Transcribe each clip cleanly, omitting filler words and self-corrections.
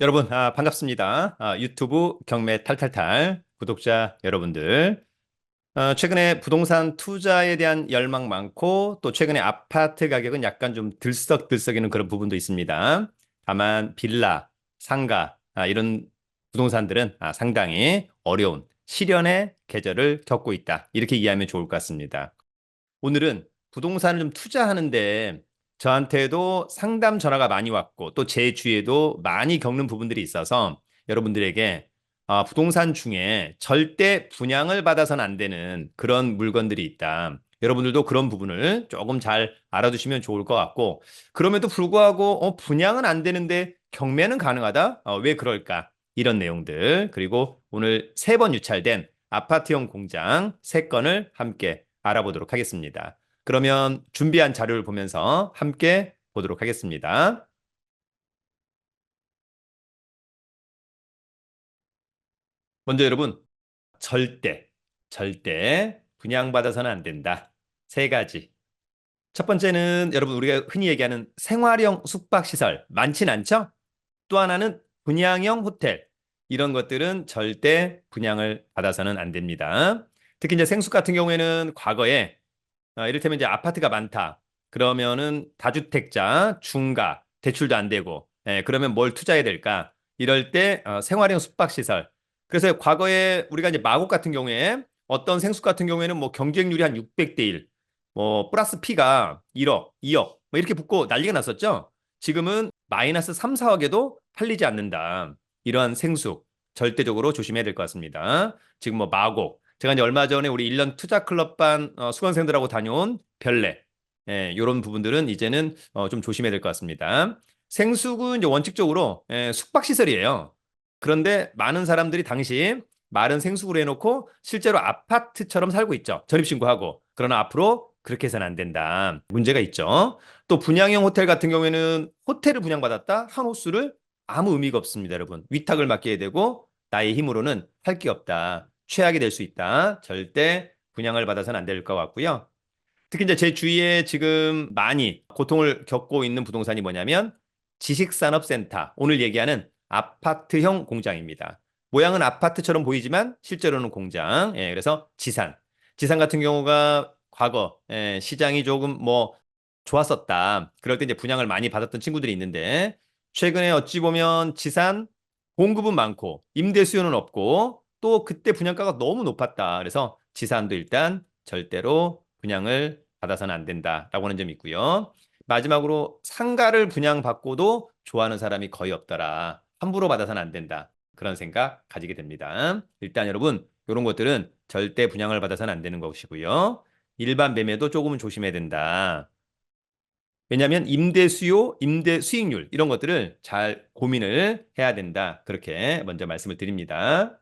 여러분, 반갑습니다. 유튜브 경매 탈탈탈 구독자 여러분들. 최근에 부동산 투자에 대한 열망 많고, 또 최근에 아파트 가격은 약간 좀 들썩들썩이는 그런 부분도 있습니다. 다만, 빌라, 상가, 이런 부동산들은 상당히 어려운 시련의 계절을 겪고 있다. 이렇게 이해하면 좋을 것 같습니다. 오늘은 부동산을 좀 투자하는데 저한테도 상담 전화가 많이 왔고 또 제 주위에도 많이 겪는 부분들이 있어서 여러분들에게 부동산 중에 절대 분양을 받아서는 안 되는 그런 물건들이 있다. 여러분들도 그런 부분을 조금 잘 알아두시면 좋을 것 같고, 그럼에도 불구하고 분양은 안 되는데 경매는 가능하다? 왜 그럴까? 이런 내용들, 그리고 오늘 세 번 유찰된 아파트형 공장 세건을 함께 알아보도록 하겠습니다. 그러면 준비한 자료를 보면서 함께 보도록 하겠습니다. 먼저 여러분, 절대, 절대 분양받아서는 안 된다. 세 가지. 첫 번째는 여러분 우리가 흔히 얘기하는 생활형 숙박시설 많진 않죠? 또 하나는 분양형 호텔. 이런 것들은 절대 분양을 받아서는 안 됩니다. 특히 이제 생숙 같은 경우에는 과거에 이를테면 이제 아파트가 많다. 그러면은 다주택자, 중가, 대출도 안 되고, 그러면 뭘 투자해야 될까? 이럴 때 생활형 숙박시설. 그래서 과거에 우리가 이제 마곡 같은 경우에 어떤 생숙 같은 경우에는 뭐 경쟁률이 한 600대 1, 뭐 플러스 P가 1억, 2억, 뭐 이렇게 붙고 난리가 났었죠. 지금은 마이너스 3, 4억에도 팔리지 않는다. 이러한 생숙 절대적으로 조심해야 될 것 같습니다. 지금 뭐 마곡, 제가 이제 얼마 전에 우리 1년 투자 클럽반 수강생들하고 다녀온 별내, 이런 부분들은 이제는 좀 조심해야 될 것 같습니다. 생숙은 이제 원칙적으로 숙박시설이에요. 그런데 많은 사람들이 당시 말은 생숙으로 해놓고 실제로 아파트처럼 살고 있죠. 전입신고하고. 그러나 앞으로 그렇게 해서는 안 된다. 문제가 있죠. 또 분양형 호텔 같은 경우에는 호텔을 분양받았다? 한 호수를 아무 의미가 없습니다, 여러분. 위탁을 맡겨야 되고 나의 힘으로는 할 게 없다. 최악이 될 수 있다. 절대 분양을 받아서는 안 될 것 같고요. 특히 이제 제 주위에 지금 많이 고통을 겪고 있는 부동산이 뭐냐면 지식산업센터, 오늘 얘기하는 아파트형 공장입니다. 모양은 아파트처럼 보이지만 실제로는 공장. 그래서 지산. 지산 같은 경우가 과거 시장이 조금 뭐 좋았었다. 그럴 때 이제 분양을 많이 받았던 친구들이 있는데 최근에 어찌 보면 지산 공급은 많고 임대 수요는 없고 또 그때 분양가가 너무 높았다. 그래서 지산도 일단 절대로 분양을 받아서는 안 된다라고 하는 점이 있고요. 마지막으로 상가를 분양받고도 좋아하는 사람이 거의 없더라. 함부로 받아서는 안 된다. 그런 생각 가지게 됩니다. 일단 여러분, 이런 것들은 절대 분양을 받아서는 안 되는 것이고요. 일반 매매도 조금은 조심해야 된다. 왜냐하면 임대 수요, 임대 수익률 이런 것들을 잘 고민을 해야 된다. 그렇게 먼저 말씀을 드립니다.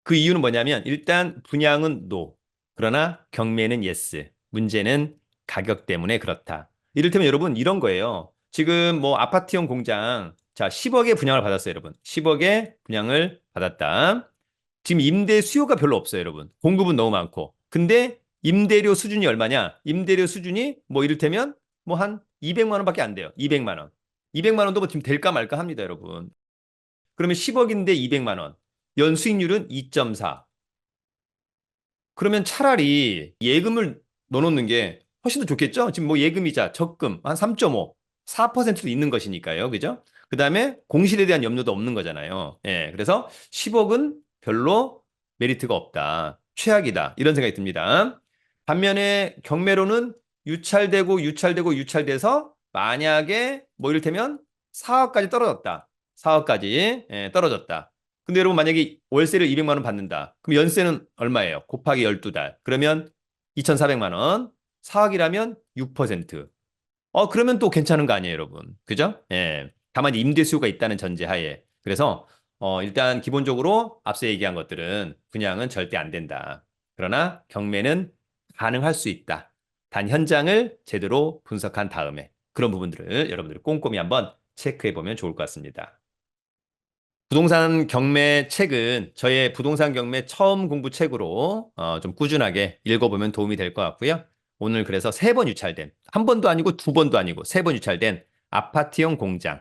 그 이유는 뭐냐면 일단 분양은 no. 그러나 경매는 yes. 문제는 가격 때문에 그렇다. 이를테면 여러분 이런 거예요. 지금 뭐 아파트형 공장 자 10억에 분양을 받았어요, 여러분. 10억에 분양을 받았다. 지금 임대 수요가 별로 없어요, 여러분. 공급은 너무 많고. 근데 임대료 수준이 얼마냐? 임대료 수준이 뭐 이를테면 뭐 한 200만 원밖에 안 돼요. 200만 원. 200만 원도 뭐 지금 될까 말까 합니다, 여러분. 그러면 10억인데 200만 원. 연수익률은 2.4. 그러면 차라리 예금을 넣어놓는 게 훨씬 더 좋겠죠? 지금 뭐 예금이자 적금 한 3.5, 4%도 있는 것이니까요. 그죠? 그 다음에 공실에 대한 염려도 없는 거잖아요. 그래서 10억은 별로 메리트가 없다. 최악이다. 이런 생각이 듭니다. 반면에 경매로는 유찰되고 유찰돼서 만약에 뭐 이를테면 4억까지 떨어졌다. 4억까지 떨어졌다. 근데 여러분 만약에 월세를 200만 원 받는다. 그럼 연세는 얼마예요? 곱하기 12달. 그러면 2,400만 원. 4억이라면 6%. 그러면 또 괜찮은 거 아니에요, 여러분. 그죠? 다만 임대 수요가 있다는 전제하에. 그래서 일단 기본적으로 앞서 얘기한 것들은 분양은 절대 안 된다. 그러나 경매는 가능할 수 있다. 단 현장을 제대로 분석한 다음에 그런 부분들을 여러분들 꼼꼼히 한번 체크해 보면 좋을 것 같습니다. 부동산 경매 책은 저의 부동산 경매 처음 공부 책으로 좀 꾸준하게 읽어보면 도움이 될 것 같고요. 오늘 그래서 세 번 유찰된, 한 번도 아니고 두 번도 아니고 세 번 유찰된 아파트형 공장.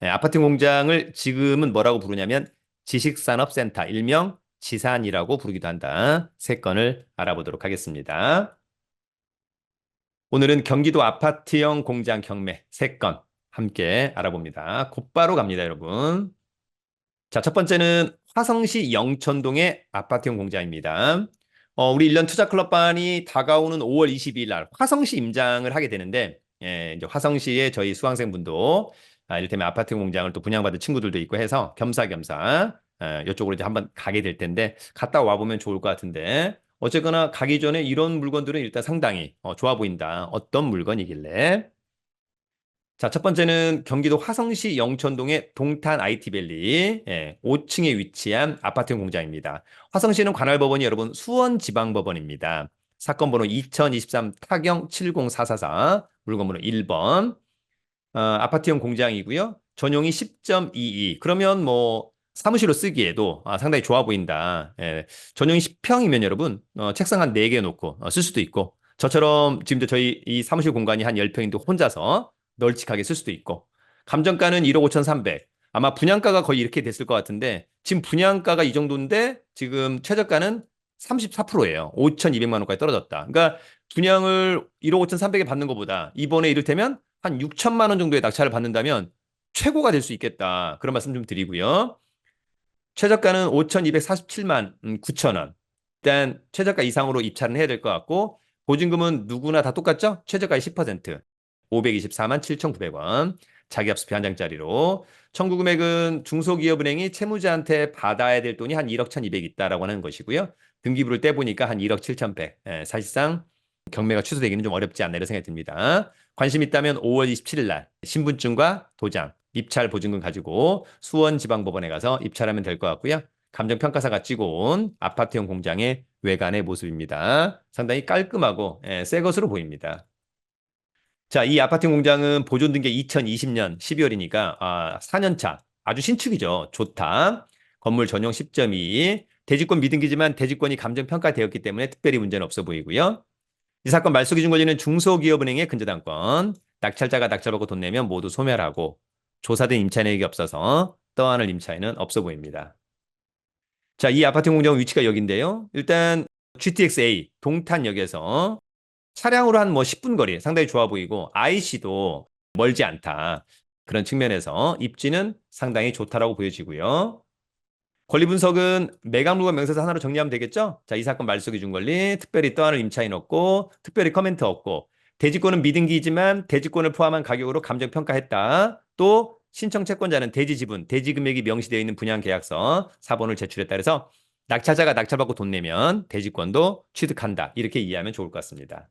아파트 공장을 지금은 뭐라고 부르냐면 지식산업센터, 일명 지산이라고 부르기도 한다. 세 건을 알아보도록 하겠습니다. 오늘은 경기도 아파트형 공장 경매 세 건 함께 알아봅니다. 곧바로 갑니다, 여러분. 자, 첫 번째는 화성시 영천동의 아파트형 공장입니다. 우리 1년 투자 클럽반이 다가오는 5월 22일 날 화성시 임장을 하게 되는데, 이제 화성시에 저희 수강생분도 이를테면 아파트 공장을 또 분양받은 친구들도 있고 해서 겸사겸사 이쪽으로 이제 한번 가게 될 텐데, 갔다 와보면 좋을 것 같은데, 어쨌거나 가기 전에 이런 물건들은 일단 상당히 좋아 보인다. 어떤 물건이길래? 자, 첫 번째는 경기도 화성시 영천동의 동탄 IT밸리 5층에 위치한 아파트형 공장입니다. 화성시는 관할법원이 여러분 수원지방법원입니다. 사건 번호 2023 타경 70444, 물건 번호 1번. 아파트형 공장이고요. 전용이 10.22. 그러면 뭐 사무실로 쓰기에도 상당히 좋아 보인다. 전용이 10평이면 여러분 책상 한 4개 놓고 쓸 수도 있고, 저처럼 지금도 저희 이 사무실 공간이 한 10평인데 혼자서 널찍하게 쓸 수도 있고, 감정가는 1억 5,300. 아마 분양가가 거의 이렇게 됐을 것 같은데 지금 분양가가 이 정도인데 지금 최저가는 34%예요. 5,200만 원까지 떨어졌다. 그러니까 분양을 1억 5,300에 받는 것보다 이번에 이를테면 한 6천만 원 정도의 낙찰을 받는다면 최고가 될 수 있겠다. 그런 말씀 좀 드리고요. 최저가는 5,247만 9천 원. 일단 최저가 이상으로 입찰은 해야 될 것 같고, 보증금은 누구나 다 똑같죠? 최저가의 10%. 524만 7,900원. 자기합수표 한 장짜리로. 청구 금액은 중소기업은행이 채무자한테 받아야 될 돈이 한 1억 1,200 있다라고 하는 것이고요. 등기부를 떼보니까 한 1억 7,100. 사실상 경매가 취소되기는 좀 어렵지 않나 이런 생각이 듭니다. 관심 있다면 5월 27일 날 신분증과 도장, 입찰 보증금 가지고 수원지방법원에 가서 입찰하면 될 것 같고요. 감정평가사가 찍어온 아파트형 공장의 외관의 모습입니다. 상당히 깔끔하고 새 것으로 보입니다. 자, 이 아파트형 공장은 보존된 게 2020년 12월이니까 4년 차. 아주 신축이죠. 좋다. 건물 전용 10.2. 대지권 미등기지만 대지권이 감정평가되었기 때문에 특별히 문제는 없어 보이고요. 이 사건 말소 기준 권리는 중소기업은행의 근저당권, 낙찰자가 낙찰받고 돈 내면 모두 소멸하고, 조사된 임차 내역이 없어서 떠안을 임차인은 없어 보입니다. 자, 이 아파트 공장 위치가 여기인데요. 일단 GTX-A 동탄역에서 차량으로 한 뭐 10분 거리, 상당히 좋아 보이고 IC도 멀지 않다. 그런 측면에서 입지는 상당히 좋다라고 보여지고요. 권리 분석은 매각물건 명세서 하나로 정리하면 되겠죠? 자, 이 사건 말소 기준 권리, 특별히 떠안을 임차인 없고, 특별히 커멘트 없고, 대지권은 미등기이지만 대지권을 포함한 가격으로 감정평가했다. 또 신청 채권자는 대지 지분, 대지 금액이 명시되어 있는 분양 계약서 사본을 제출했다. 그래서 낙찰자가 낙찰받고 돈 내면 대지권도 취득한다. 이렇게 이해하면 좋을 것 같습니다.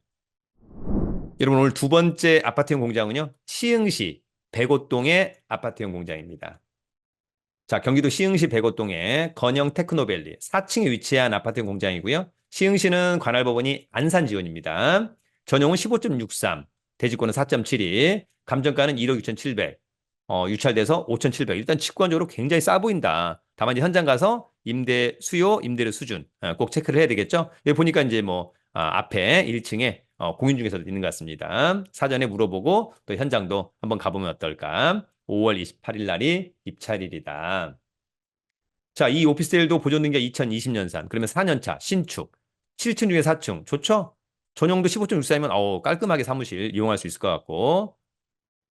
여러분, 오늘 두 번째 아파트형 공장은요, 시흥시 백오동의 아파트형 공장입니다. 자, 경기도 시흥시 백오동의 건영 테크노밸리 4층에 위치한 아파트 공장이고요. 시흥시는 관할법원이 안산지원입니다. 전용은 15.63, 대지권은 4.72, 감정가는 1억 6,700, 유찰돼서 5,700. 일단 직관적으로 굉장히 싸 보인다. 다만 이제 현장 가서 임대 수요, 임대료 수준 꼭 체크를 해야 되겠죠. 여기 보니까 이제 뭐 앞에 1층에 공인중개사도 있는 것 같습니다. 사전에 물어보고 또 현장도 한번 가보면 어떨까. 5월 28일 날이 입찰일이다. 자, 이 오피스텔도 보존된 게 2020년산. 그러면 4년차 신축. 7층 중에 4층. 좋죠? 전용도 15.64이면 깔끔하게 사무실 이용할 수 있을 것 같고.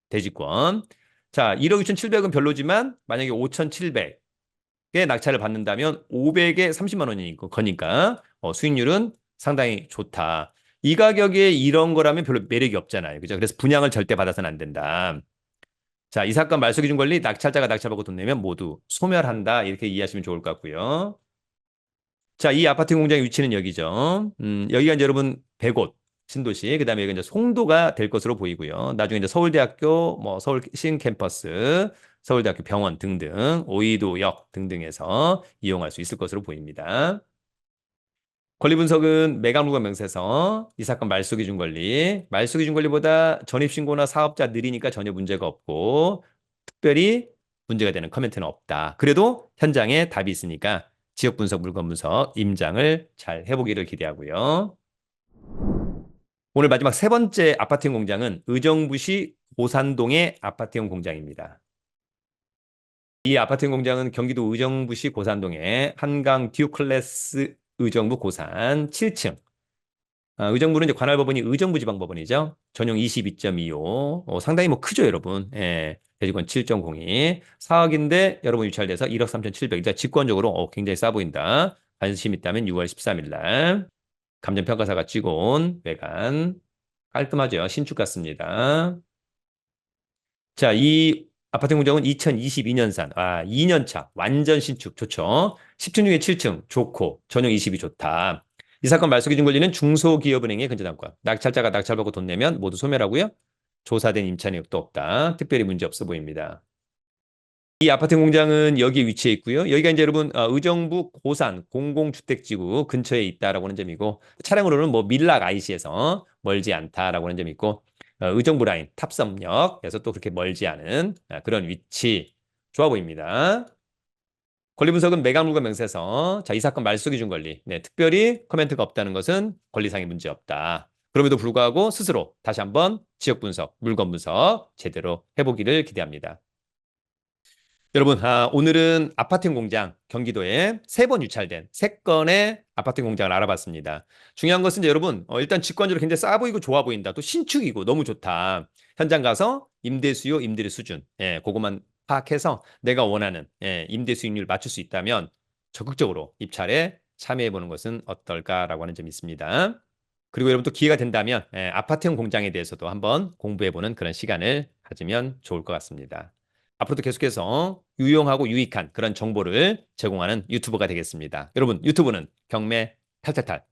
대지권. 자, 1억 6,700은 별로지만 만약에 5,700에 낙찰을 받는다면 500에 30만 원이 거니까 수익률은 상당히 좋다. 이 가격에 이런 거라면 별로 매력이 없잖아요. 그죠? 그래서 분양을 절대 받아서는 안 된다. 자, 이 사건 말소 기준 권리 낙찰자가 낙찰받고 돈 내면 모두 소멸한다. 이렇게 이해하시면 좋을 것 같고요. 자, 이 아파트 공장의 위치는 여기죠. 여기가 이제 여러분 백옷 신도시, 그다음에 여기 이제 송도가 될 것으로 보이고요. 나중에 이제 서울대학교, 뭐 서울 신캠퍼스, 서울대학교 병원 등등, 오이도역 등등에서 이용할 수 있을 것으로 보입니다. 권리 분석은 매각물건 명세서, 이 사건 말소 기준 권리, 말소 기준 권리보다 전입신고나 사업자 느리니까 전혀 문제가 없고, 특별히 문제가 되는 커멘트는 없다. 그래도 현장에 답이 있으니까 지역 분석, 물건 분석, 임장을 잘 해보기를 기대하고요. 오늘 마지막 세 번째 아파트형 공장은 의정부시 고산동의 아파트형 공장입니다. 이 아파트 공장은 경기도 의정부시 고산동에 한강 듀클래스 의정부 고산 7층. 의정부는 이제 관할법원이 의정부지방법원이죠. 전용 22.25. 상당히 뭐 크죠, 여러분. 예. 대지권 7.02. 4억인데 여러분 유찰돼서 1억 3,700. 이제 직권적으로 굉장히 싸 보인다. 관심 있다면 6월 13일 날 감정평가사가 찍어온 외관 깔끔하죠. 신축 같습니다. 자, 이 아파트 공장은 2022년산. 2년 차. 완전 신축. 좋죠. 10층 중에 7층. 좋고. 전용 22 좋다. 이 사건 말소 기준 권리는 중소기업은행의 근저당권. 낙찰자가 낙찰받고 돈 내면 모두 소멸하고요. 조사된 임차 내역도 없다. 특별히 문제 없어 보입니다. 이 아파트 공장은 여기에 위치해 있고요. 여기가 이제 여러분 의정부 고산 공공주택지구 근처에 있다라고 하는 점이고 차량으로는 뭐 밀락 IC에서 멀지 않다라고 하는 점이 있고 의정부 라인 탑섬역에서 또 그렇게 멀지 않은 그런 위치 좋아 보입니다. 권리 분석은 매각물건 명세서 자, 이 사건 말소 기준 권리 특별히 코멘트가 없다는 것은 권리상의 문제 없다. 그럼에도 불구하고 스스로 다시 한번 지역 분석, 물건 분석 제대로 해보기를 기대합니다. 여러분, 오늘은 아파트 공장 경기도에 3번 유찰된 3건의 아파트 공장을 알아봤습니다. 중요한 것은 이제 여러분, 일단 직관적으로 굉장히 싸 보이고 좋아 보인다. 또 신축이고 너무 좋다. 현장 가서 임대 수요, 임대료 수준, 그것만 파악해서 내가 원하는 임대 수익률 맞출 수 있다면 적극적으로 입찰에 참여해 보는 것은 어떨까라고 하는 점이 있습니다. 그리고 여러분 또 기회가 된다면 아파트형 공장에 대해서도 한번 공부해 보는 그런 시간을 가지면 좋을 것 같습니다. 앞으로도 계속해서 유용하고 유익한 그런 정보를 제공하는 유튜버가 되겠습니다. 여러분, 유튜브는 경매 탈탈탈